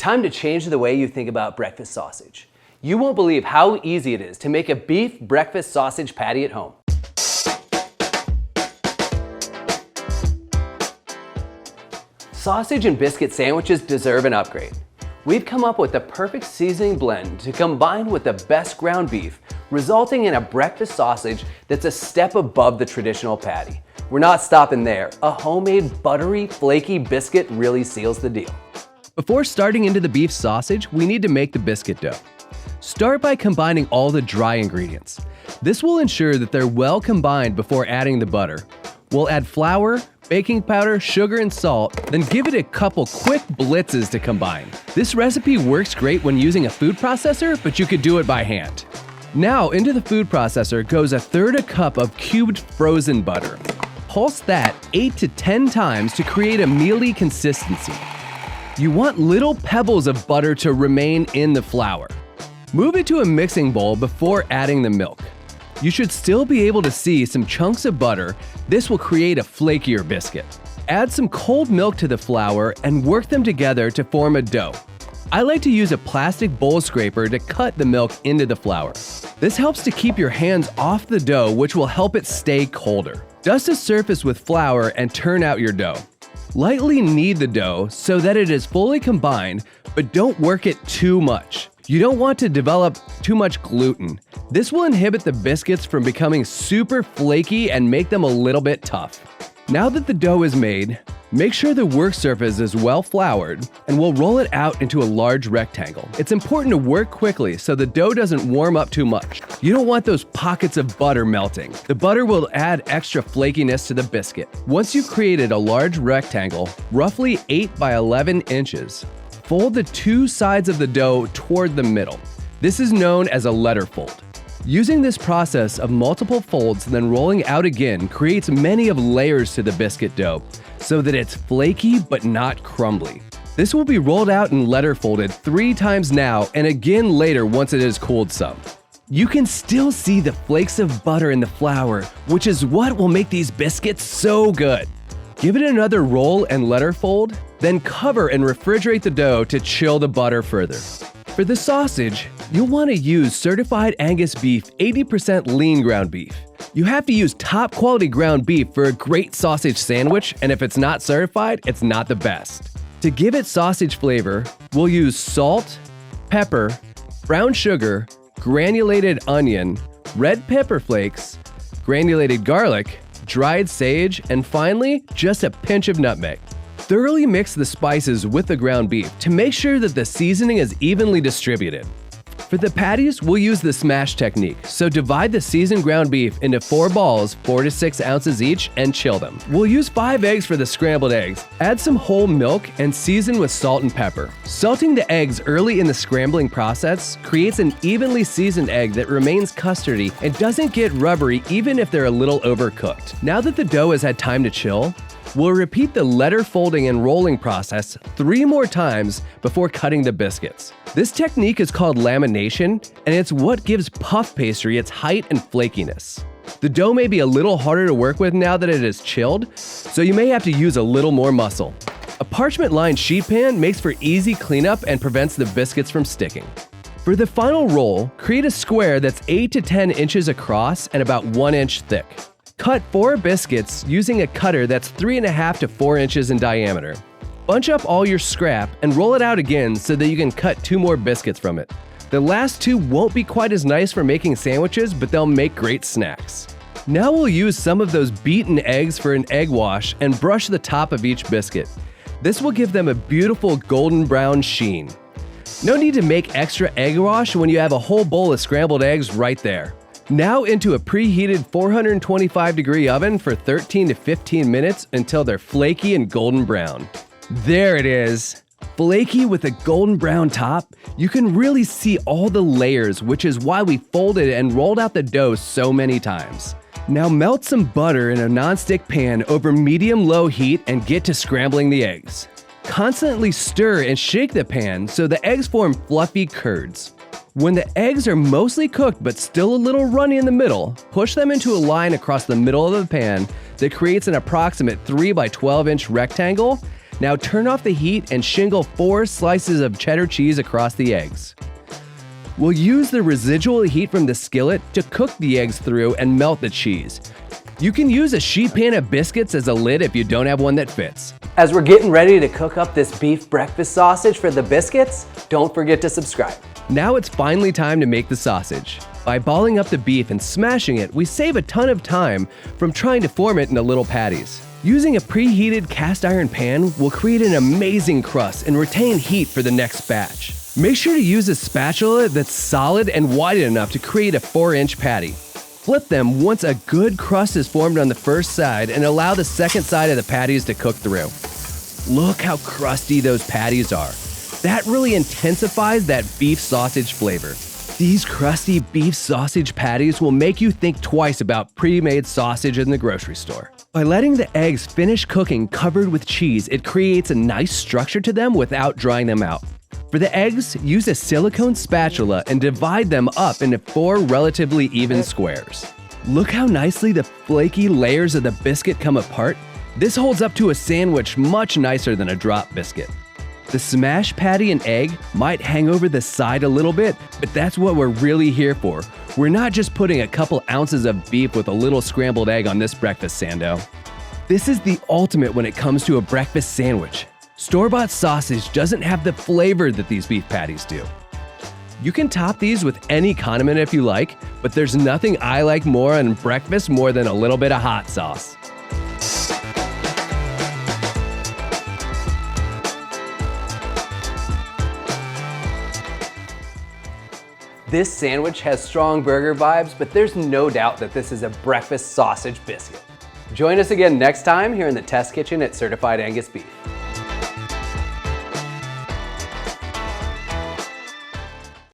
time to change the way you think about breakfast sausage. You won't believe how easy it is to make a beef breakfast sausage patty at home. Sausage and biscuit sandwiches deserve an upgrade. We've come up with the perfect seasoning blend to combine with the best ground beef, resulting in a breakfast sausage that's a step above the traditional patty. We're not stopping there. A homemade, buttery, flaky biscuit really seals the deal. Before starting into the beef sausage, we need to make the biscuit dough. Start by combining all the dry ingredients. This will ensure that they're well combined before adding the butter. We'll add flour, baking powder, sugar, and salt, then give it a couple quick blitzes to combine. This recipe works great when using a food processor, but you could do it by hand. Now, into the food processor goes 1/3 cup of cubed frozen butter. Pulse that 8 to 10 times to create a mealy consistency. You want little pebbles of butter to remain in the flour. Move it to a mixing bowl before adding the milk. You should still be able to see some chunks of butter. This will create a flakier biscuit. Add some cold milk to the flour and work them together to form a dough. I like to use a plastic bowl scraper to cut the milk into the flour. This helps to keep your hands off the dough, which will help it stay colder. Dust a surface with flour and turn out your dough. Lightly knead the dough so that it is fully combined, but don't work it too much. You don't want to develop too much gluten. This will inhibit the biscuits from becoming super flaky and make them a little bit tough. Now that the dough is made, make sure the work surface is well floured, and we'll roll it out into a large rectangle. It's important to work quickly so the dough doesn't warm up too much. You don't want those pockets of butter melting. The butter will add extra flakiness to the biscuit. Once you've created a large rectangle, roughly 8 by 11 inches, fold the two sides of the dough toward the middle. This is known as a letter fold. Using this process of multiple folds then rolling out again creates many of layers to the biscuit dough so that it's flaky but not crumbly. This will be rolled out and letter folded 3 times now and again later once it has cooled some. You can still see the flakes of butter in the flour, which is what will make these biscuits so good. Give it another roll and letter fold, then cover and refrigerate the dough to chill the butter further. For the sausage, you'll want to use Certified Angus Beef 80% lean ground beef. You have to use top quality ground beef for a great sausage sandwich, and if it's not certified, it's not the best. To give it sausage flavor, we'll use salt, pepper, brown sugar, granulated onion, red pepper flakes, granulated garlic, dried sage, and finally, just a pinch of nutmeg. Thoroughly mix the spices with the ground beef to make sure that the seasoning is evenly distributed. For the patties, we'll use the smash technique, so divide the seasoned ground beef into 4 balls, 4 to 6 ounces each, and chill them. We'll use 5 eggs for the scrambled eggs. Add some whole milk and season with salt and pepper. Salting the eggs early in the scrambling process creates an evenly seasoned egg that remains custardy and doesn't get rubbery even if they're a little overcooked. Now that the dough has had time to chill, we'll repeat the letter folding and rolling process 3 more times before cutting the biscuits. This technique is called lamination, and it's what gives puff pastry its height and flakiness. The dough may be a little harder to work with now that it is chilled, so you may have to use a little more muscle. A parchment-lined sheet pan makes for easy cleanup and prevents the biscuits from sticking. For the final roll, create a square that's 8 to 10 inches across and about 1 inch thick. Cut 4 biscuits using a cutter that's 3.5 to 4 inches in diameter. Bunch up all your scrap and roll it out again so that you can cut 2 more biscuits from it. The last 2 won't be quite as nice for making sandwiches, but they'll make great snacks. Now we'll use some of those beaten eggs for an egg wash and brush the top of each biscuit. This will give them a beautiful golden brown sheen. No need to make extra egg wash when you have a whole bowl of scrambled eggs right there. Now into a preheated 425-degree oven for 13 to 15 minutes until they're flaky and golden brown. There it is! Flaky with a golden brown top, you can really see all the layers, which is why we folded and rolled out the dough so many times. Now melt some butter in a nonstick pan over medium-low heat and get to scrambling the eggs. Constantly stir and shake the pan so the eggs form fluffy curds. When the eggs are mostly cooked but still a little runny in the middle, push them into a line across the middle of the pan that creates an approximate 3 by 12 inch rectangle. Now turn off the heat and shingle 4 slices of cheddar cheese across the eggs. We'll use the residual heat from the skillet to cook the eggs through and melt the cheese. You can use a sheet pan of biscuits as a lid if you don't have one that fits. As we're getting ready to cook up this beef breakfast sausage for the biscuits, don't forget to subscribe. Now it's finally time to make the sausage. By balling up the beef and smashing it, we save a ton of time from trying to form it into little patties. Using a preheated cast iron pan will create an amazing crust and retain heat for the next batch. Make sure to use a spatula that's solid and wide enough to create a 4-inch patty. Flip them once a good crust is formed on the first side and allow the second side of the patties to cook through. Look how crusty those patties are. That really intensifies that beef sausage flavor. These crusty beef sausage patties will make you think twice about pre-made sausage in the grocery store. By letting the eggs finish cooking covered with cheese, it creates a nice structure to them without drying them out. For the eggs, use a silicone spatula and divide them up into 4 relatively even squares. Look how nicely the flaky layers of the biscuit come apart. This holds up to a sandwich much nicer than a drop biscuit. The smashed patty and egg might hang over the side a little bit, but that's what we're really here for. We're not just putting a couple ounces of beef with a little scrambled egg on this breakfast sando. This is the ultimate when it comes to a breakfast sandwich. Store-bought sausage doesn't have the flavor that these beef patties do. You can top these with any condiment if you like, but there's nothing I like more on breakfast more than a little bit of hot sauce. This sandwich has strong burger vibes, but there's no doubt that this is a breakfast sausage biscuit. Join us again next time here in the test kitchen at Certified Angus Beef.